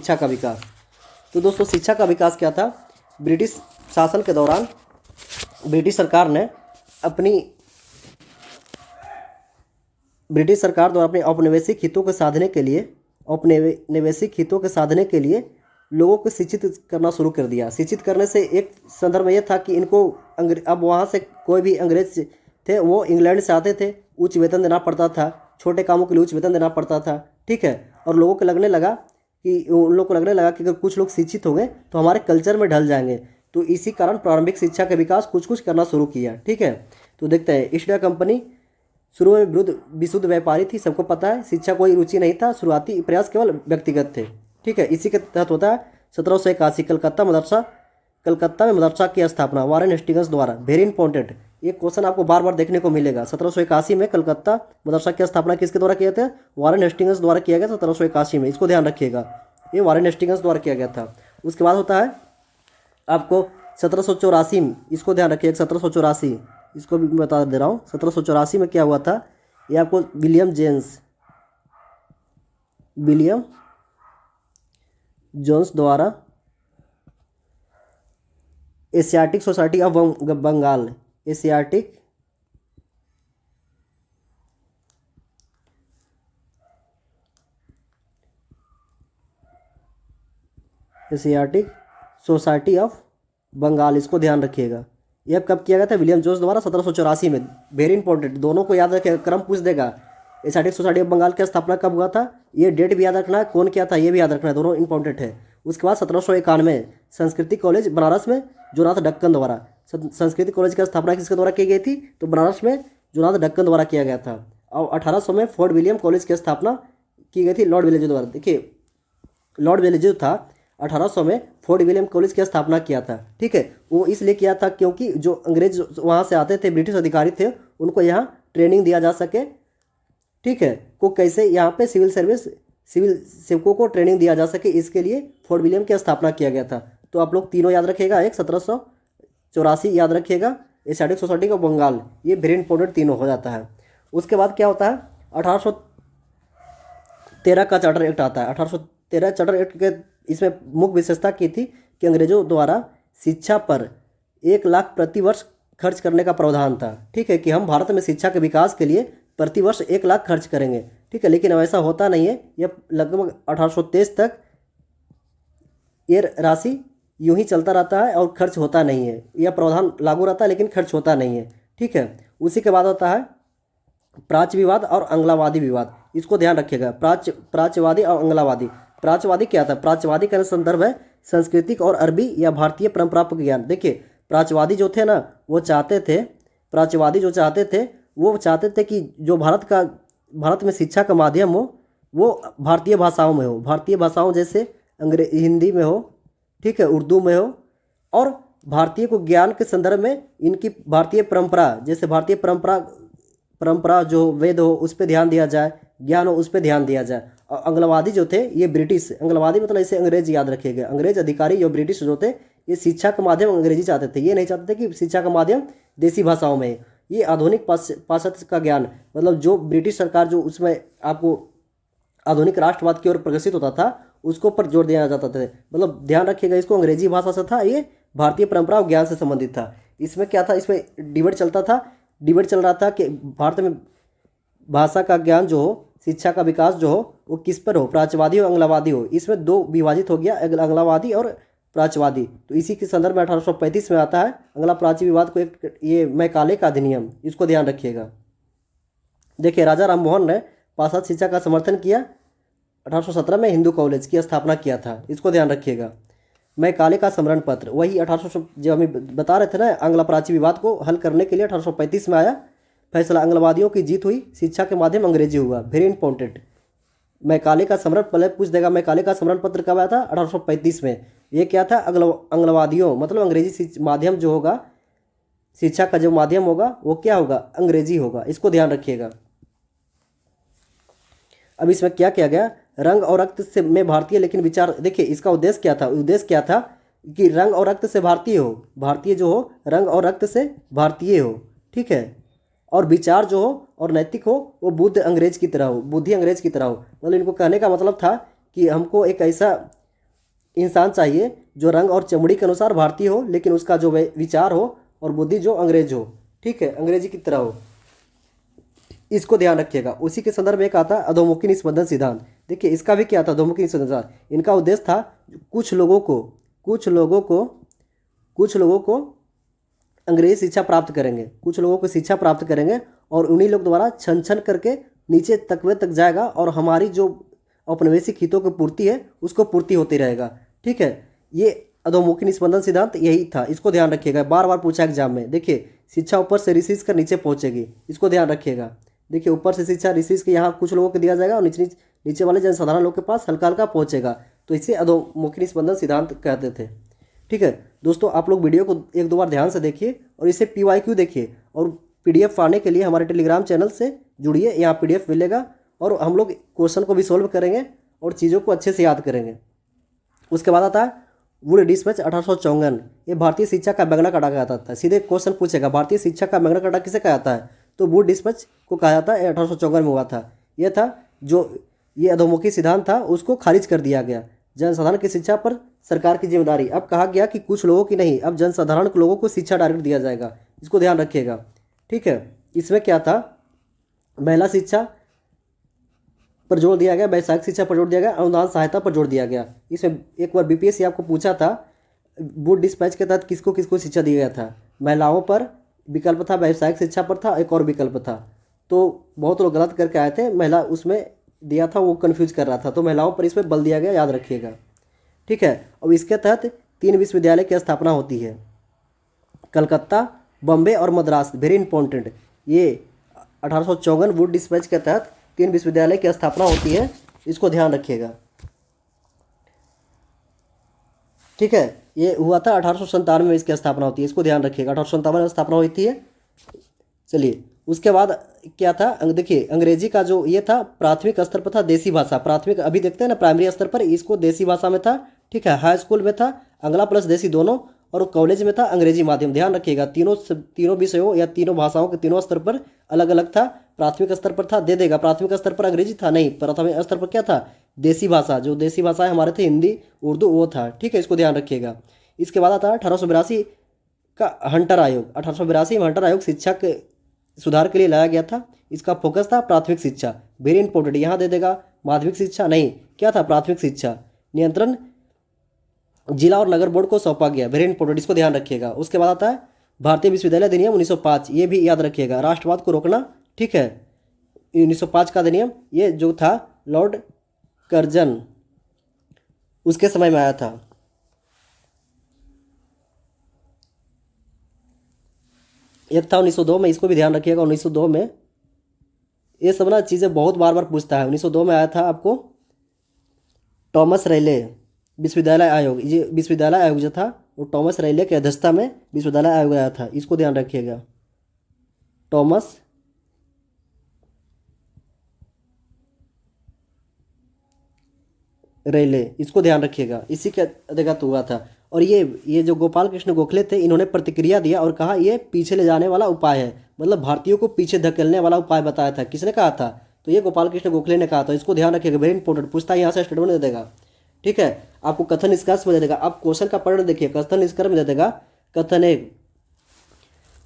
शिक्षा का विकास। तो दोस्तों शिक्षा का विकास क्या था, ब्रिटिश शासन के दौरान ब्रिटिश सरकार द्वारा अपने औपनिवेशिक हितों के साधने के लिए लोगों को शिक्षित करना शुरू कर दिया। शिक्षित करने से एक संदर्भ यह था कि इनको अब वहाँ से कोई भी अंग्रेज थे वो इंग्लैंड से आते थे, उच्च वेतन देना पड़ता था, छोटे कामों के लिए उच्च वेतन देना पड़ता था, ठीक है। और उन लोगों को लगने लगा कि अगर कुछ लोग शिक्षित हो गए तो हमारे कल्चर में ढल जाएंगे। तो इसी कारण प्रारंभिक शिक्षा का विकास कुछ करना शुरू किया, ठीक है। तो देखते हैं, ईस्ट इंडिया कंपनी शुरू में विशुद्ध व्यापारी थी, सबको पता है। शिक्षा कोई रुचि नहीं था, शुरुआती प्रयास केवल व्यक्तिगत थे, ठीक है। इसी के तहत होता है 1781 कलकत्ता में मदरसा की स्थापना वारेन हेस्टिंग्स द्वारा। वेरी इंपॉर्टेंट, ये क्वेश्चन आपको बार बार देखने को मिलेगा। 1781 में कलकत्ता मदरसा की स्थापना किसके द्वारा किया था, वारेन हेस्टिंग्स द्वारा किया गया 1781 में, इसको ध्यान रखिएगा, ये वारेन हेस्टिंग्स द्वारा किया गया था। उसके बाद होता है आपको 1784 में, इसको ध्यान रखिएगा 1784, इसको भी मैं बता दे रहा हूँ। 1784 में क्या हुआ था, ये आपको विलियम जोन्स द्वारा Asiatic Society of Bengal, Asiatic Society of Bengal, इसको ध्यान रखिएगा। यह कब किया गया था, विलियम जोन्स द्वारा 1784 में। वेरी इंपॉर्टेंट, दोनों को याद रखिएगा, क्रम पूछ देगा। एशियाटिक सोसाइटी ऑफ बंगाल की स्थापना कब हुआ था, ये डेट भी याद रखना है, कौन किया था ये भी याद रखना है, दोनों इंपॉर्टेंट है। उसके बाद 1791 संस्कृति कॉलेज बनारस में जोनाथ डक्कन द्वारा, संस्कृति कॉलेज की स्थापना किसके द्वारा की गई थी, तो बनारस में जोनाथ डक्कन द्वारा किया गया था। और 1800 में फोर्ट विलियम कॉलेज की स्थापना की गई थी लॉर्ड वेलेस्ली द्वारा। देखिए लॉर्ड वेलेस्ली था 1800 में फोर्ट विलियम कॉलेज की स्थापना किया था, ठीक है। वो इसलिए किया था क्योंकि जो अंग्रेज वहाँ से आते थे, ब्रिटिश अधिकारी थे, उनको यहाँ ट्रेनिंग दिया जा सके, ठीक है, को कैसे यहाँ पे सिविल सेवकों को ट्रेनिंग दिया जा सके, इसके लिए फोर्ट विलियम की स्थापना किया गया था। तो आप लोग तीनों याद रखिएगा, एक 1784 याद रखिएगा, एशियाटिक सोसाइटी ऑफ बंगाल, ये वेरी इंपॉर्टेंट तीनों हो जाता है। उसके बाद क्या होता है, 1813 का चार्टर एक्ट आता है। 1813 चार्टर एक्ट के इसमें मुख्य विशेषता की थी कि अंग्रेजों द्वारा शिक्षा पर 1 लाख प्रति वर्ष खर्च करने का प्रावधान था, ठीक है, कि हम भारत में शिक्षा के विकास के लिए प्रति वर्ष 1 लाख खर्च करेंगे, ठीक है। लेकिन ऐसा होता नहीं है, यह लगभग 1823 तक ये राशि यूं ही चलता रहता है और खर्च होता नहीं है। यह प्रावधान लागू रहता है लेकिन खर्च होता नहीं है, ठीक है। उसी के बाद होता है प्राच्य विवाद और अंगलावादी विवाद, इसको ध्यान रखिएगा। प्राच्यवादी और अंगलावादी। प्राच्यवादी क्या था, प्राच्यवादी का संदर्भ है सांस्कृतिक और अरबी या भारतीय परंपरा पर ज्ञान। देखिए प्राच्यवादी जो थे ना, वो चाहते थे कि जो भारत में शिक्षा का माध्यम हो वो भारतीय भाषाओं में हो, भारतीय भाषाओं जैसे हिंदी में हो, ठीक है, उर्दू में हो, और भारतीय को ज्ञान के संदर्भ में इनकी भारतीय परंपरा, जैसे भारतीय परंपरा जो वेद हो उस पर ध्यान दिया जाए, ज्ञान हो उस पर ध्यान दिया जाए। और अंग्लवादी जो थे ये ब्रिटिश, अंग्लवादी मतलब ऐसे अंग्रेज याद रखिएगा, अंग्रेज अधिकारी जो ब्रिटिश जो थे ये शिक्षा का माध्यम अंग्रेजी चाहते थे, ये नहीं चाहते थे कि शिक्षा का माध्यम देसी भाषाओं में। ये आधुनिक पाश्चात्य का ज्ञान, मतलब जो ब्रिटिश सरकार जो उसमें आपको आधुनिक राष्ट्रवाद की ओर प्रग्रसित होता था उसको पर जोर दिया जाता था। मतलब ध्यान रखिएगा, इसको अंग्रेजी भाषा से था, ये भारतीय परंपरा और ज्ञान से संबंधित था। इसमें क्या था, इसमें डिबेट चल रहा था कि भारत में भाषा का ज्ञान जो हो, शिक्षा का विकास जो हो वो किस पर हो, प्राच्यवादी हो अंगलावादी हो। इसमें दो विभाजित हो गया, अंगलावादी और प्राच्यवादी। तो इसी के संदर्भ में 1835 में आता है अंगला प्राच्य विवाद को एक, ये मैकाले का अधिनियम, इसको ध्यान रखिएगा। देखिए राजा राममोहन ने पाश्चात्य शिक्षा का समर्थन किया, 1817 में हिंदू कॉलेज की स्थापना किया था, इसको ध्यान रखिएगा। मैकाले का समरण पत्र, वही 1800 जो हम बता रहे थे ना, आंग्ल प्राची विवाद को हल करने के लिए 1835 में आया फैसला, अंग्लवादियों की जीत हुई, शिक्षा के माध्यम अंग्रेजी हुआ। वेरी इंपॉर्टेंट, मैकाले का समरण पहले पूछ देगा, मैकाले का समरण पत्र कब आया था, 1835 में। ये क्या था, अंग्लवादियों मतलब अंग्रेजी माध्यम जो होगा, शिक्षा का जो माध्यम होगा वो क्या होगा, अंग्रेजी होगा, इसको ध्यान रखिएगा। अब इसमें क्या किया गया, रंग और रक्त से में भारतीय लेकिन विचार, देखिए इसका उद्देश्य क्या था कि रंग और रक्त से भारतीय हो, भारतीय जो हो रंग और रक्त से भारतीय हो, ठीक है, और विचार जो हो और नैतिक हो वो बुद्धि अंग्रेज की तरह हो। मतलब इनको कहने का मतलब था कि हमको एक ऐसा इंसान चाहिए जो रंग और चमड़ी के अनुसार भारतीय हो, लेकिन उसका जो विचार हो और बुद्धि जो अंग्रेज हो, ठीक है, अंग्रेजी की तरह हो। इसको ध्यान रखिएगा। उसी के संदर्भ में एक आता है अधोमुखी निस्पंदन सिद्धांत। देखिए इसका भी क्या था, अधोमुखी निस्पंदन सिद्धांत, इनका उद्देश्य था कुछ लोगों को अंग्रेजी शिक्षा प्राप्त करेंगे, कुछ लोगों को शिक्षा प्राप्त करेंगे और उन्हीं लोग द्वारा छन छन करके नीचे तकवे तक जाएगा और हमारी जो औपनिवेशिक हितों की पूर्ति है उसको पूर्ति होती रहेगा, ठीक है। ये अधोमुखी निस्पंदन सिद्धांत यही था, इसको ध्यान रखिएगा, बार बार पूछा एग्जाम में। देखिए शिक्षा ऊपर से रिसीज कर नीचे पहुंचेगी, इसको ध्यान रखिएगा। देखिए ऊपर से शिक्षा रिसीज के यहाँ कुछ लोगों को दिया जाएगा और नीचे वाले जनसाधारण लोग के पास हल्का हल्का पहुंचेगा, तो इसे अधोमुखी निस्पंदन सिद्धांत कहते थे, ठीक है। दोस्तों आप लोग वीडियो को एक दो बार ध्यान से देखिए और इसे PYQ देखिए और PDF पाने के लिए हमारे टेलीग्राम चैनल से जुड़िए, यहाँ PDF मिलेगा और हम लोग क्वेश्चन को भी सोल्व करेंगे और चीज़ों को अच्छे से याद करेंगे। उसके बाद आता है वुड डिस्पैच 1854, ये भारतीय शिक्षा का मैग्ना कार्टा कहा जाता है। सीधे क्वेश्चन पूछेगा भारतीय शिक्षा का मैग्ना कार्टा किसे कहा जाता है, तो वुड डिस्पैच को कहा जाता है, 1854 में हुआ था। यह था जो ये अधोमुखी सिद्धांत था उसको खारिज कर दिया गया। जनसाधारण की शिक्षा पर सरकार की जिम्मेदारी, अब कहा गया कि कुछ लोगों की नहीं, अब जनसाधारण लोगों को शिक्षा डायरेक्ट दिया जाएगा, इसको ध्यान रखिएगा, ठीक है। इसमें क्या था, महिला शिक्षा पर जोर दिया गया, वैश्विक शिक्षा पर जोर दिया गया, अनुदान सहायता पर जोर दिया गया। इसमें एक बार BPSC आपको पूछा था वुड डिस्पैच के तहत किसको किसको शिक्षा दिया गया था, महिलाओं पर विकल्प था, वैश्विक शिक्षा पर था, एक और विकल्प था। तो बहुत लोग गलत करके आए थे, महिला उसमें दिया था, वो कन्फ्यूज कर रहा था, तो महिलाओं पर इसमें बल दिया गया, याद रखिएगा, ठीक है। अब इसके तहत 3 विश्वविद्यालय की स्थापना होती है, कलकत्ता, बॉम्बे और मद्रास, वेरी इंपॉर्टेंट। ये 1854 वुड डिस्पैच के तहत 3 विश्वविद्यालय की स्थापना होती है, इसको ध्यान रखिएगा, ठीक है। ये हुआ था 1897 में इसकी स्थापना होती है, इसको ध्यान रखिएगा, 1857 में स्थापना होती है। चलिए उसके बाद क्या था, देखिए अंग्रेजी का जो ये था प्राथमिक स्तर पर था, देसी भाषा, प्राथमिक अभी देखते हैं ना, प्राइमरी स्तर पर इसको देसी भाषा में था, ठीक है। हाई स्कूल में था आंग्ला प्लस देसी दोनों, और कॉलेज में था अंग्रेजी माध्यम। ध्यान रखिएगा तीनों विषयों या तीनों भाषाओं के तीनों स्तर पर अलग अलग था। प्राथमिक स्तर पर था, दे देगा, प्राथमिक स्तर पर अंग्रेजी था नहीं, प्राथमिक स्तर पर क्या था, देसी भाषा, जो देसी भाषाएं हमारे थे हिंदी उर्दू वो था, ठीक है, इसको ध्यान रखिएगा। इसके बाद आता है 1882 का हंटर आयोग। 1882 में हंटर आयोग शिक्षा के सुधार के लिए लाया गया था। इसका फोकस था प्राथमिक शिक्षा, वेरी इंपॉर्टेंट, यहाँ दे देगा माध्यमिक शिक्षा नहीं, क्या था, प्राथमिक शिक्षा। नियंत्रण जिला और नगर बोर्ड को सौंपा गया, वेरी इंपॉर्टेंट, इसको ध्यान रखिएगा। उसके बाद आता है भारतीय विश्वविद्यालय अधिनियम 1905, ये भी याद रखिएगा, राष्ट्रवाद को रोकना, ठीक है। 1905 का अधिनियम ये जो था लॉर्ड कर्जन उसके समय में आया था। एक था 1902 में, इसको भी ध्यान रखिएगा, 1902 में। ये सब ना चीज़ें बहुत बार बार पूछता है। 1902 में आया था आपको टॉमस रेले विश्वविद्यालय आयोग, ये विश्वविद्यालय आयोग जो था वो टॉमस रेले की अध्यक्षता में विश्वविद्यालय आयोग आया था, इसको ध्यान रखिएगा, टॉमस रेले, इसको ध्यान रखिएगा, इसी के अधिगत हुआ था। और ये जो गोपाल कृष्ण गोखले थे, इन्होंने प्रतिक्रिया दिया और कहा ये पीछे ले जाने वाला उपाय है, मतलब भारतीयों को पीछे धकेलने वाला उपाय बताया था। किसने कहा था, तो ये गोपाल कृष्ण गोखले ने कहा था, इसको ध्यान रखिएगा, वेरी इंपॉर्टेंट, पूछता है यहाँ से स्टेटमेंट दे देगा, ठीक है। आपको कथन निष्कर्ष में दे देगा, आप क्वेश्चन का पढ़ देखिए, कथन निष्कर्ष में दे देगा, कथन एक,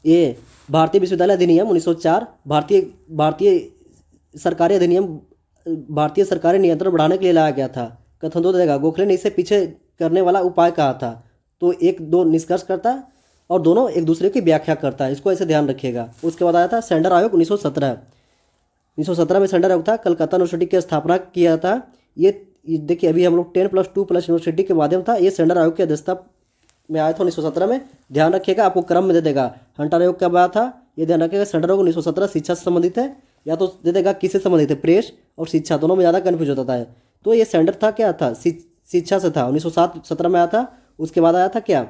ये भारतीय विश्वविद्यालय अधिनियम 1904, भारतीय सरकारी अधिनियम, भारतीय सरकारी नियंत्रण बढ़ाने के लिए लाया गया था। कथन 2 देगा, गोखले ने इसे पीछे करने वाला उपाय कहा था। तो 1-2 निष्कर्ष करता है और दोनों एक दूसरे की व्याख्या करता है, इसको ऐसे ध्यान रखिएगा। उसके बाद आया था सेंडर आयोग 1917 में सेंडर आयोग था, कलकत्ता यूनिवर्सिटी की स्थापना किया था। ये देखिए अभी हम लोग 10+2+ यूनिवर्सिटी के माध्यम था, ये सेंडर आयोग की अध्यक्षता में आया था 1917 में, ध्यान रखिएगा, आपको क्रम में दे देगा। हंटर आयोग कब आया था, ये ध्यान रखिएगा, सेंडर आयोग 1917 शिक्षा से संबंधित है, या तो दे देगा किससे संबंधित है, प्रेस और शिक्षा, दोनों में ज़्यादा कन्फ्यूज होता है। तो ये सेंडर था, क्या था, शिक्षा से था, 1917 में आया था। उसके बाद आया था क्या,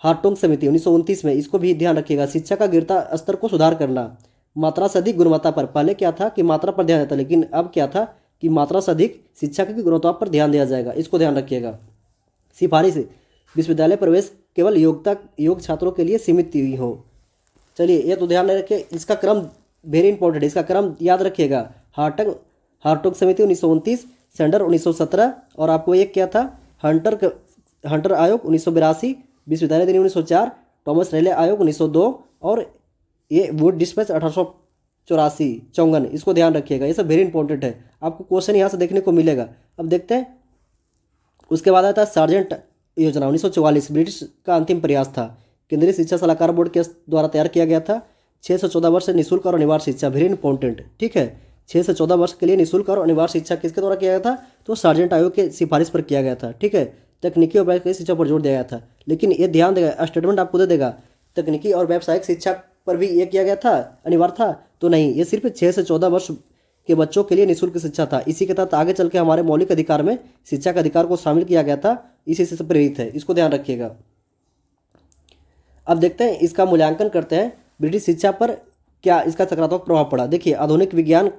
हार्टोंग समिति 1929 में, इसको भी ध्यान रखिएगा, शिक्षा का गिरता स्तर को सुधार करना, मात्रा से अधिक गुणवत्ता पर। पहले क्या था कि मात्रा पर ध्यान देता, लेकिन अब क्या था कि मात्रा से अधिक शिक्षा की गुणवत्ता पर ध्यान दिया जाएगा, इसको ध्यान रखिएगा। सिफारिश, विश्वविद्यालय प्रवेश केवल योग्य छात्रों के लिए सीमित हुई हो। चलिए ये तो ध्यान रखिए, इसका क्रम वेरी इंपॉर्टेंट है, इसका क्रम याद रखिएगा। हार्टोग समिति 1929, सेंडर 1917, और आपको एक क्या था, हंटर हंटर आयोग 1982, विश्वविद्यालय अधिनियम 1904, टॉमस रेले आयोग 1902 और ये वुड डिस्पैच 1884 इसको ध्यान रखिएगा। ये सब वेरी इंपॉर्टेंट है, आपको क्वेश्चन यहाँ से देखने को मिलेगा। अब देखते हैं, उसके बाद आता है सार्जेंट योजना 1944, ब्रिटिश का अंतिम प्रयास था, केंद्रीय शिक्षा सलाहकार बोर्ड के द्वारा तैयार किया गया था। 6 से 14 वर्ष से निःशुल्क और अनिवार्य शिक्षा, वेरी इंपॉर्टेंट, ठीक है। 6 से 14 वर्ष के लिए निःशुल्क और अनिवार्य शिक्षा किसके द्वारा किया गया था? तो सार्जेंट आयोग के सिफारिश पर किया गया था, ठीक है। तकनीकी और व्यावसायिक शिक्षा पर जोर दिया गया था, लेकिन ये ध्यान देगा, स्टेटमेंट आपको दे देगा तकनीकी और व्यावसायिक शिक्षा पर भी ये किया गया था, अनिवार्य था तो नहीं, ये सिर्फ 6 से 14 वर्ष के बच्चों के लिए निःशुल्क शिक्षा था। इसी के तहत आगे चल के हमारे मौलिक अधिकार में शिक्षा के अधिकार को शामिल किया गया था, इसी से प्रेरित है, इसको ध्यान रखिएगा। अब देखते हैं, इसका मूल्यांकन करते हैं, ब्रिटिश शिक्षा पर क्या इसका सकारात्मक प्रभाव पड़ा। देखिए, आधुनिक विज्ञान,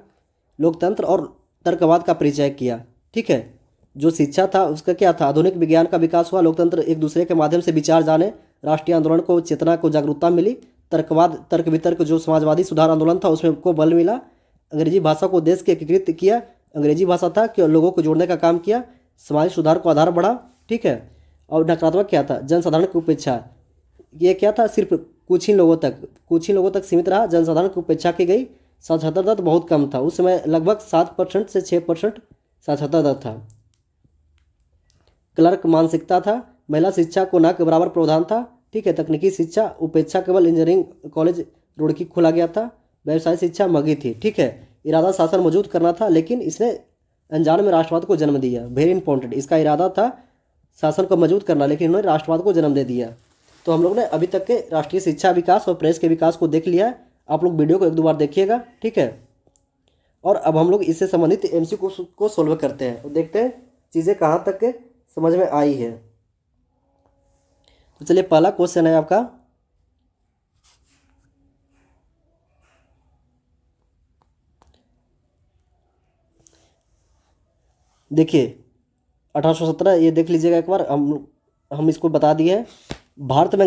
लोकतंत्र और तर्कवाद का परिचय किया, ठीक है। जो शिक्षा था उसका क्या था? आधुनिक विज्ञान का विकास हुआ, लोकतंत्र एक दूसरे के माध्यम से विचार जाने, राष्ट्रीय आंदोलन को चेतना को जागरूकता मिली, तर्कवाद तर्क वितर्क जो समाजवादी सुधार आंदोलन था उसमें को बल मिला, अंग्रेजी भाषा को देश के एकीकृत किया, अंग्रेजी भाषा था कि लोगों को जोड़ने का काम किया, सामाजिक सुधार को आधार बढ़ा, ठीक है। और नकारात्मक क्या था? जनसाधारण की उपेक्षा, ये क्या था? सिर्फ कुछ ही लोगों तक सीमित रहा, जनसाधारण की उपेक्षा की गई, साक्षरता दर बहुत कम था, उस समय लगभग 7% से 6% साक्षरता दर था। क्लर्क मानसिकता था, महिला शिक्षा को न के बराबर प्रावधान था, ठीक है। तकनीकी शिक्षा उपेक्षा, केवल इंजीनियरिंग कॉलेज रुड़की खोला गया था, व्यवसाय शिक्षा मगी थी, ठीक है। इरादा शासन मौजूद करना था, लेकिन इसने अनजान में राष्ट्रवाद को जन्म दिया, वेरी इंपॉर्टेंट। इसका इरादा था शासन को मजबूत करना, लेकिन इन्होंने राष्ट्रवाद को जन्म दे दिया। तो हम लोग ने अभी तक के राष्ट्रीय शिक्षा विकास और प्रेस के विकास को देख लिया है, आप लोग वीडियो को 1-2 बार देखिएगा, ठीक है। और अब हम लोग इससे संबंधित एमसीक्यू को सोल्व करते हैं और देखते हैं चीज़ें कहाँ तक के समझ में आई है। तो चलिए, पहला क्वेश्चन है आपका, देखिए 1817, ये देख लीजिएगा एक बार, हम इसको बता दिए हैं। भारत में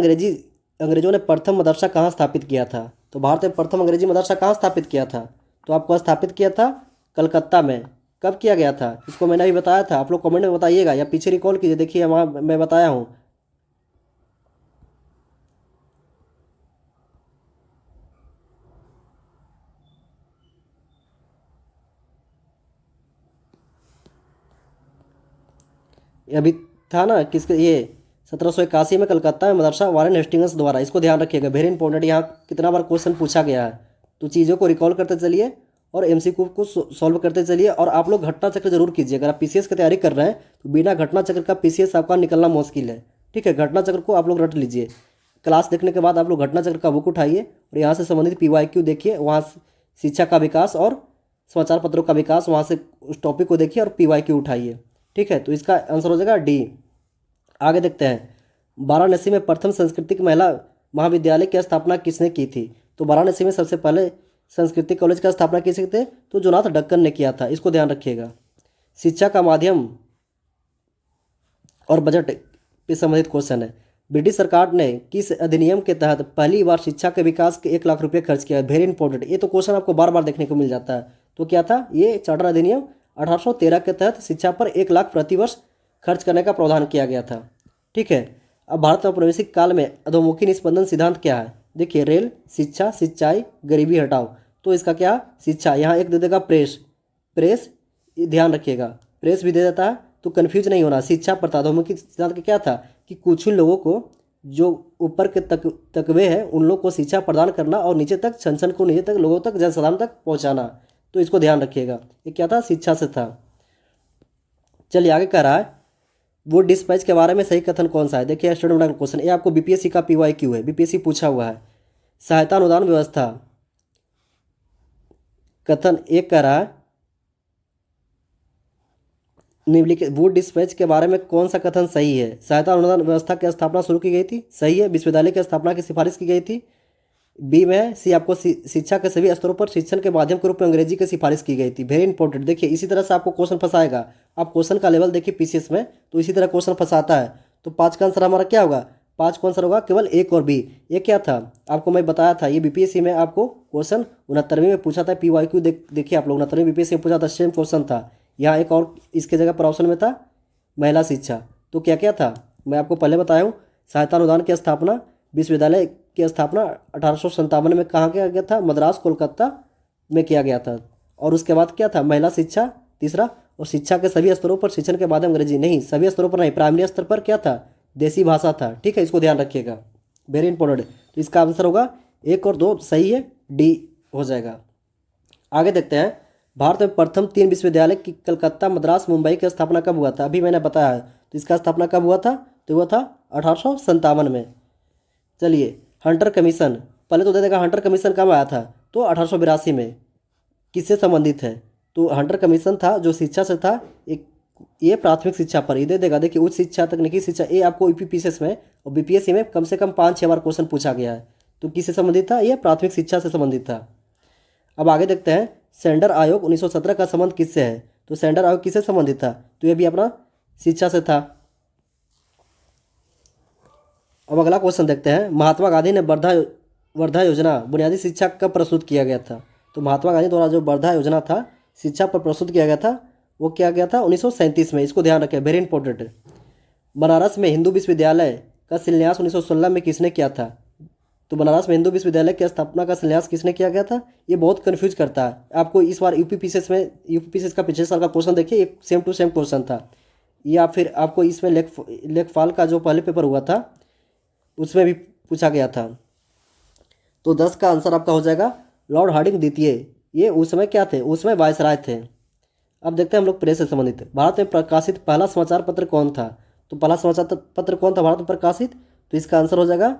अंग्रेजों ने प्रथम मदरसा कहाँ स्थापित किया था? तो भारत में प्रथम अंग्रेजी मदरसा कहाँ स्थापित किया था? तो आपको स्थापित किया था कलकत्ता में। कब किया गया था? इसको मैंने अभी बताया था, आप लोग कमेंट में बताइएगा या पीछे रिकॉल कीजिए, देखिए वहाँ मैं बताया हूँ। अभी था ना किसके, ये 1781 में कलकत्ता में मदरसा वारेन हेस्टिंग्स द्वारा, इसको ध्यान रखिएगा, वेरी इंपॉर्टेंट। यहाँ कितना बार क्वेश्चन पूछा गया है, तो चीज़ों को रिकॉल करते चलिए और एमसीक्यू को सॉल्व करते चलिए। और आप लोग घटना चक्र जरूर कीजिए, अगर आप पीसीएस की तैयारी कर रहे हैं तो बिना घटना चक्र का पीसीएस आपका निकलना मुश्किल है, ठीक है। घटना चक्र को आप लोग रट लीजिए, क्लास देखने के बाद आप लोग घटना चक्र का बुक उठाइए और यहाँ से संबंधित पीवाईक्यू देखिए, वहाँ शिक्षा का विकास और समाचार पत्रों का विकास, वहाँ से उस टॉपिक को देखिए और पीवाईक्यू उठाइए, ठीक है। तो इसका आंसर हो जाएगा डी। आगे देखते हैं, वाराणसी में प्रथम सांस्कृतिक महिला महाविद्यालय की स्थापना किसने की थी? तो वाराणसी में सबसे पहले सांस्कृतिक कॉलेज का स्थापना किसने थे? तो जोनाथ डक्कन ने किया था, इसको ध्यान रखिएगा। शिक्षा का माध्यम और बजट पे संबंधित क्वेश्चन है, ब्रिटिश सरकार ने किस अधिनियम के तहत पहली बार शिक्षा के विकास के 1 लाख रुपये खर्च किया? वेरी इंपॉर्टेंट, ये तो क्वेश्चन आपको बार बार देखने को मिल जाता है। तो क्या था? ये चार्टर अधिनियम 1813 के तहत शिक्षा पर 1 लाख प्रति वर्ष खर्च करने का प्रावधान किया गया था, ठीक है। अब भारत में औपनिवेशिक काल में अधोमुखी निस्पंदन सिद्धांत क्या है? देखिए, रेल, शिक्षा, सिंचाई, गरीबी हटाओ, तो इसका क्या? शिक्षा। यहाँ एक दे देगा प्रेस, ध्यान रखिएगा, प्रेस भी दे देता है, तो कन्फ्यूज नहीं होना। शिक्षा पर था, अधोमुखी सिद्धांत का क्या था कि कुछ ही लोगों को, जो ऊपर के तकवे हैं उन लोगों को शिक्षा प्रदान करना और नीचे तक छन को नीचे तक लोगों तक जनसाधारण तक पहुँचाना, तो इसको ध्यान रखिएगा। ये क्या था? शिक्षा से था। चलिए आगे कह रहा है, वो डिस्पैच के बारे में सही कथन कौन सा है? देखिए, स्टूडेंट क्वेश्चन, ये आपको बीपीएससी का पीवाईक्यू है, बीपीएससी पूछा हुआ है। सहायता अनुदान व्यवस्था, कथन एक कह रहा है, निम्नलिखित वुड डिस्पैच के बारे में कौन सा कथन सही है? सहायता अनुदान व्यवस्था की स्थापना शुरू की गई थी, सही है। विश्वविद्यालय की स्थापना की सिफारिश की गई थी, बी में है। सी आपको शिक्षा के सभी स्तरों पर शिक्षण के माध्यम के रूप में अंग्रेजी की सिफारिश की गई थी, वेरी इंपॉर्टेंट। देखिए, इसी तरह से आपको क्वेश्चन फंसाएगा, आप क्वेश्चन का लेवल देखिए पीसीएस में, तो इसी तरह क्वेश्चन फंसाता है। तो 5 का आंसर हमारा क्या होगा? 5 का आंसर होगा केवल एक और बी। ये क्या था? आपको मैं बताया था, ये बीपीएससी में आपको क्वेश्चन 69वीं में पूछा था, पीवाईक्यू देखिए आप लोग, 69वीं बीपीएससी में पूछा था, सेम क्वेश्चन था। यहाँ एक और इसके जगह पर ऑप्शन में था महिला शिक्षा, तो क्या क्या था, मैं आपको पहले बताया हूँ। सहायता अनुदान की स्थापना, विश्वविद्यालय की स्थापना 1857 में कहाँ किया गया था, मद्रास कोलकाता में किया गया था। और उसके बाद क्या था, महिला शिक्षा तीसरा, और शिक्षा के सभी स्तरों पर शिक्षण के माध्यम अंग्रेजी नहीं, सभी स्तरों पर नहीं, प्राइमरी स्तर पर क्या था, देसी भाषा था। ठीक है, इसको ध्यान रखिएगा, वेरी इंपॉर्टेंट। तो इसका आंसर होगा 1 और 2 सही है, डी हो जाएगा। आगे देखते हैं, भारत में प्रथम 3 विश्वविद्यालय की कलकत्ता, मद्रास, मुंबई की स्थापना कब हुआ था, अभी मैंने बताया है। तो इसका स्थापना कब हुआ था, तो हुआ था 1857 में। चलिए, हंटर कमीशन, पहले तो दे देगा हंटर कमीशन कब आया था, तो 1882 में। किससे संबंधित है, तो हंटर कमीशन था जो शिक्षा से था, एक ये प्राथमिक शिक्षा पर, ये दे देगा। देखिए, उच्च शिक्षा, तकनीकी शिक्षा, ये आपको यूपीपीसीएस में और बीपीएससी में कम से कम 5-6 बार क्वेश्चन पूछा गया है। तो किससे संबंधित था, ये प्राथमिक शिक्षा से संबंधित था। अब आगे देखते हैं, सेंडर आयोग 1917 का संबंध किससे है, तो सेंडर आयोग किससे संबंधित था, तो ये भी अपना शिक्षा से था। अब अगला क्वेश्चन देखते हैं, महात्मा गांधी ने वर्धा योजना बुनियादी शिक्षा कब प्रस्तुत किया गया था, तो महात्मा गांधी द्वारा जो वर्धा योजना था शिक्षा पर प्रस्तुत किया गया था, वो किया गया था 1937 में। इसको ध्यान रखें, वेरी इंपॉर्टेंट। बनारस में हिंदू विश्वविद्यालय का शिलान्यास 1916 में किसने किया था, तो बनारस में हिंदू विश्वविद्यालय की स्थापना का शिलान्यास किसने किया गया था, ये बहुत कंफ्यूज करता है आपको। इस बार यूपीपीसीएस का पिछले साल का क्वेश्चन देखिए, एक सेम टू सेम क्वेश्चन था। या फिर आपको इसमें लेखपाल का जो पहले पेपर हुआ था उसमें भी पूछा गया था। तो 10 का आंसर आपका हो जाएगा लॉर्ड हार्डिंग द्वितीय। ये उस समय क्या थे, उसमें वायसराय थे। अब देखते हैं हम लोग प्रेस से संबंधित, भारत में प्रकाशित पहला समाचार पत्र कौन था, तो पहला समाचार पत्र कौन था भारत में प्रकाशित, तो इसका आंसर हो जाएगा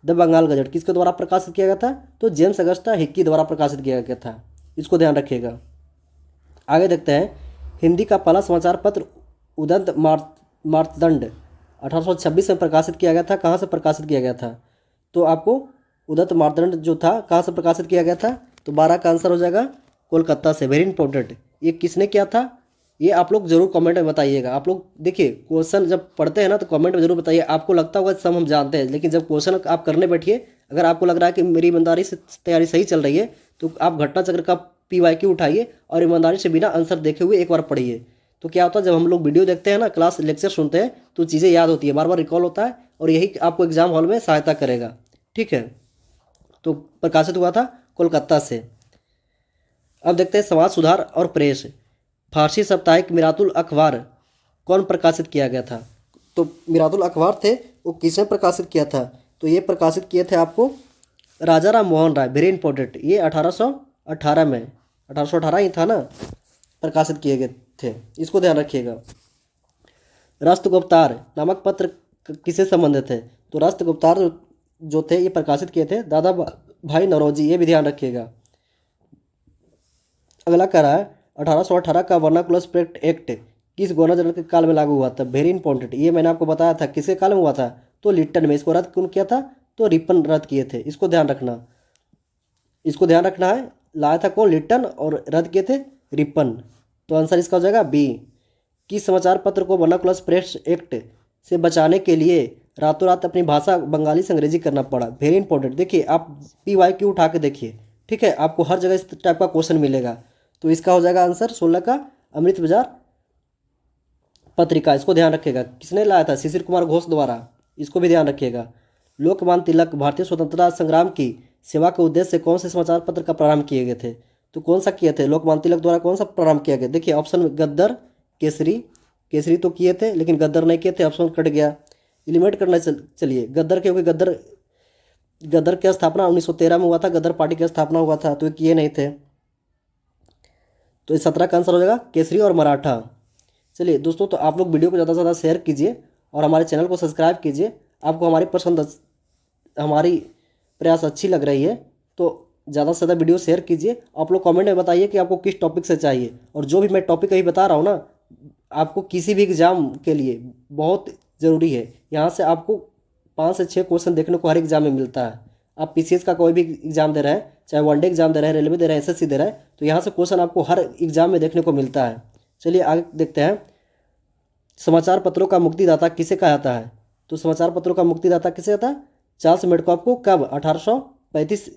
द बंगाल गजट। किसके द्वारा प्रकाशित किया गया था, तो जेम्स अगस्टा हिक्की द्वारा प्रकाशित किया गया था। इसको ध्यान रखिएगा। आगे देखते हैं, हिंदी का पहला समाचार पत्र उदंत मार्तंड 1826 में प्रकाशित किया गया था। कहाँ से प्रकाशित किया गया था, तो आपको उदंत मार्तंड जो था कहाँ से प्रकाशित किया गया था, तो 12 का आंसर हो जाएगा कोलकाता से, वेरी इंपॉर्टेंट। ये किसने किया था, ये आप लोग जरूर कमेंट में बताइएगा। आप लोग देखिए, क्वेश्चन जब पढ़ते हैं ना तो कमेंट में जरूर बताइए। आपको लगता होगा सब हम जानते हैं, लेकिन जब क्वेश्चन आप करने बैठिए, अगर आपको लग रहा है कि मेरी ईमानदारी से तैयारी सही चल रही है, तो आप घटना चक्र का PYQ उठाइए और ईमानदारी से बिना आंसर देखे हुए एक बार पढ़िए। तो क्या होता है, जब हम लोग वीडियो देखते हैं ना, क्लास लेक्चर सुनते हैं, तो चीज़ें याद होती है, बार बार रिकॉल होता है, और यही आपको एग्जाम हॉल में सहायता करेगा। ठीक है, तो प्रकाशित हुआ था कोलकाता से। अब देखते हैं, समाज सुधार और प्रेस, फारसी साप्ताहिक मिरातुल अखबार कौन प्रकाशित किया गया था, तो मिरातुल अखबार थे वो किसने प्रकाशित किया था, तो ये प्रकाशित किए थे आपको राजा राम मोहन राय, वेरी इंपॉर्टेंट। ये 1818 में, 1818 ही था ना, प्रकाशित किए गए थे। इसको ध्यान रखिएगा। राष्ट्रगुप्तार नामक पत्र किससे संबंधित है, तो राष्ट्रगुप्तार जो थे ये प्रकाशित किए थे दादा भाई नौरोजी, ये भी ध्यान रखिएगा। अगला कह रहा है, 1818 का वर्नाकुलर स्प्रेक्ट एक्ट किस गवर्नर जनरल के काल में लागू हुआ था, वेरी इंपॉर्टेंट। ये मैंने आपको बताया था किसके काल में हुआ था, तो लिट्टन में। इसको रद्द कौन किया था, तो रिपन रद्द किए थे। इसको ध्यान रखना, इसको ध्यान रखना है। लाया था कौन, लिट्टन, और रद्द किए थे रिपन। तो आंसर इसका हो जाएगा बी। किस समाचार पत्र को वर्नाकुलर प्रेस एक्ट से बचाने के लिए रातों रात अपनी भाषा बंगाली से अंग्रेजी करना पड़ा, वेरी इंपॉर्टेंट। देखिए, आप PYQ उठा के देखिए, ठीक है, आपको हर जगह इस टाइप का क्वेश्चन मिलेगा। तो इसका हो जाएगा आंसर 16 का अमृत बाजार पत्रिका। इसको ध्यान रखिएगा, किसने लाया था, शिशिर कुमार घोष द्वारा। इसको भी ध्यान रखिएगा। लोकमान्य तिलक भारतीय स्वतंत्रता संग्राम की सेवा के उद्देश्य से कौन से समाचार पत्र का प्रारंभ किए गए थे, तो कौन सा किए थे, लोकमान्य तिलक द्वारा कौन सा प्रारंभ किया गया। देखिए, ऑप्शन में गद्दर, केसरी, केसरी तो किए थे लेकिन गद्दर नहीं किए थे, ऑप्शन कट गया। एलिमिनेट करना चलिए गद्दर, क्योंकि गद्दर की स्थापना 1913 में हुआ था, गद्दर पार्टी की स्थापना हुआ था, तो ये किए नहीं थे। तो इस 17 का आंसर हो जाएगा केसरी और मराठा। चलिए दोस्तों, तो आप लोग वीडियो को ज़्यादा से ज़्यादा शेयर कीजिए और हमारे चैनल को सब्सक्राइब कीजिए। आपको हमारी प्रयास अच्छी लग रही है तो ज़्यादा से ज़्यादा वीडियो शेयर कीजिए। आप लोग कमेंट में बताइए कि आपको किस टॉपिक से चाहिए, और जो भी मैं टॉपिक अभी बता रहा हूँ ना, आपको किसी भी एग्ज़ाम के लिए बहुत ज़रूरी है। यहाँ से आपको 5 से 6 क्वेश्चन देखने को हर एग्ज़ाम में मिलता है। आप PCS का कोई भी एग्ज़ाम दे रहे हैं, चाहे वनडे एग्ज़ाम दे रहे हैं, रेलवे दे रहे हैं, SSC दे रहे हैं, तो यहाँ से क्वेश्चन आपको हर एग्ज़ाम में देखने को मिलता है। चलिए आगे देखते हैं, समाचार पत्रों का मुक्तिदाता किसे कहा जाता है, तो समाचार पत्रों का मुक्तिदाता किसे कहता है, चार्ल्स मेडकॉफ को कब 1835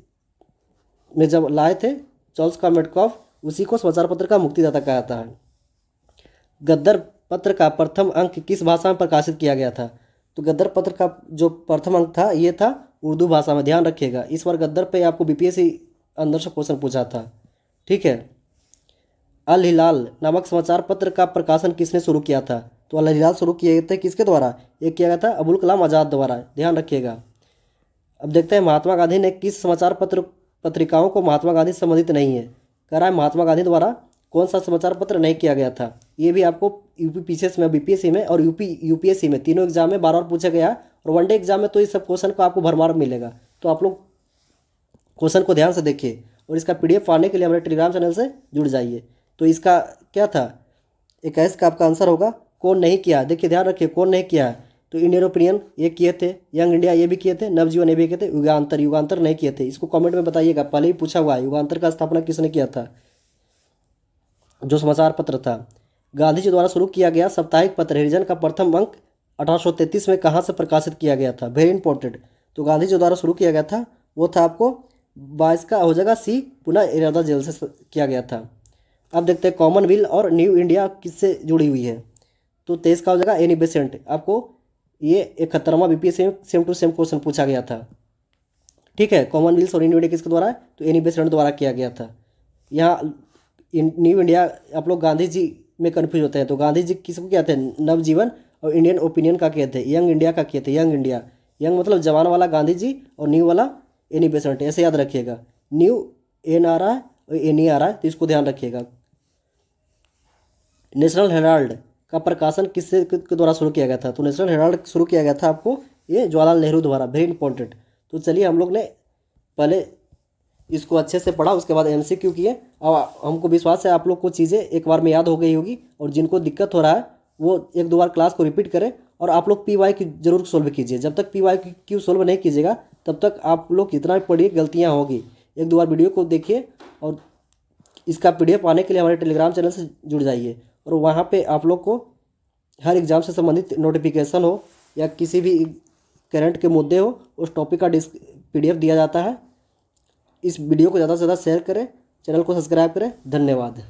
में जब लाए थे चार्ल्स का मेडकॉफ, उसी को समाचार पत्र का मुक्तिदाता कहा जाता है। गद्दर पत्र का प्रथम अंक किस भाषा में प्रकाशित किया गया था? तो गद्दर पत्र का जो प्रथम अंक था ये था उर्दू भाषा में, ध्यान रखिएगा। इस बार गद्दर पे आपको बीपीएससी अंदर से क्वेश्चन पूछा था, ठीक है। अल हिलाल नामक समाचार पत्र का प्रकाशन किसने शुरू किया था? तो अल हिलाल शुरू किए थे किसके द्वारा? ये किया गया था अबुल कलाम आज़ाद द्वारा, ध्यान रखिएगा। अब देखते हैं महात्मा गांधी ने किस समाचार पत्रिकाओं को महात्मा गांधी से संबंधित नहीं है, कह रहा है महात्मा गांधी द्वारा कौन सा समाचार पत्र नहीं किया गया था। ये भी आपको यूपी पीसीएस में, बीपीएससी में और यूपीएससी में तीनों एग्जाम में बार बार पूछा गया है, और वनडे एग्जाम में तो इस सब क्वेश्चन को आपको भरमार मिलेगा। तो आप लोग क्वेश्चन को ध्यान से देखिए, और इसका पीडीएफ पाने के लिए हमारे टेलीग्राम चैनल से जुड़ जाइए। तो इसका क्या था, 21 का आपका आंसर होगा कौन नहीं किया। देखिए ध्यान रखिए कौन नहीं किया है, तो इंडियन ओपिनियन ये किए थे, यंग इंडिया ये भी किए थे, नवजीवन ये भी किए थे, युगांतर नहीं किए थे। इसको कमेंट में बताइएगा, पहले ही पूछा हुआ है युगांतर का स्थापना किसने किया था, जो समाचार पत्र था। गांधी जी द्वारा शुरू किया गया साप्ताहिक पत्र हरिजन का प्रथम अंक 1833 में कहाँ से प्रकाशित किया गया था? Very important. तो गांधी जी द्वारा शुरू किया गया था वो था आपको 22 का हो जाएगा सी, पुनः इरादा जेल से किया गया था। अब देखते हैं कॉमनवेल्थ और न्यू इंडिया किससे जुड़ी हुई है? तो 23 का हो जाएगा एनी बेसेंट। आपको ये 71वां बीपीएससी में सेम टू सेम क्वेश्चन पूछा गया था, ठीक है। कॉमनवेल्थ और न्यू इंडिया किसके द्वारा? तो एनी बेसेंट द्वारा किया गया था। यहाँ न्यू इंडिया आप लोग गांधी जी में कन्फ्यूज होते हैं, तो गांधी जी किसको किया थे? नवजीवन और इंडियन ओपिनियन का किए थे, यंग इंडिया का किए थे। यंग इंडिया, यंग मतलब जवान वाला गांधी जी, और न्यू वाला एनी बेसेंट, ऐसे याद रखिएगा। न्यू एन आ रहा है और एन ई आ रहा है, तो इसको ध्यान रखिएगा। नेशनल हेराल्ड का प्रकाशन किससे के द्वारा शुरू किया गया था? तो नेशनल हेराल्ड शुरू किया गया था आपको ये जवाहरलाल नेहरू द्वारा, वेरी इंपॉर्टेंट। तो चलिए हम लोग ने पहले इसको अच्छे से पढ़ा, उसके बाद एमसीक्यू किए। अब हमको विश्वास है आप लोग को चीज़ें एक बार में याद हो गई होगी, और जिनको दिक्कत हो रहा है वो 1-2 बार क्लास को रिपीट करें, और आप लोग PYQ जरूर सोल्व कीजिए। जब तक PYQ सोल्व नहीं कीजिएगा तब तक आप लोग कितना भी पढ़िए गलतियाँ होगी। 1-2 बार वीडियो को देखिए, और इसका PDF पाने के लिए हमारे टेलीग्राम चैनल से जुड़ जाइए, और वहाँ पे आप लोग को हर एग्ज़ाम से संबंधित नोटिफिकेशन हो या किसी भी करंट के मुद्दे हो, उस टॉपिक का PDF दिया जाता है। इस वीडियो को ज़्यादा से ज़्यादा शेयर करें, चैनल को सब्सक्राइब करें। धन्यवाद।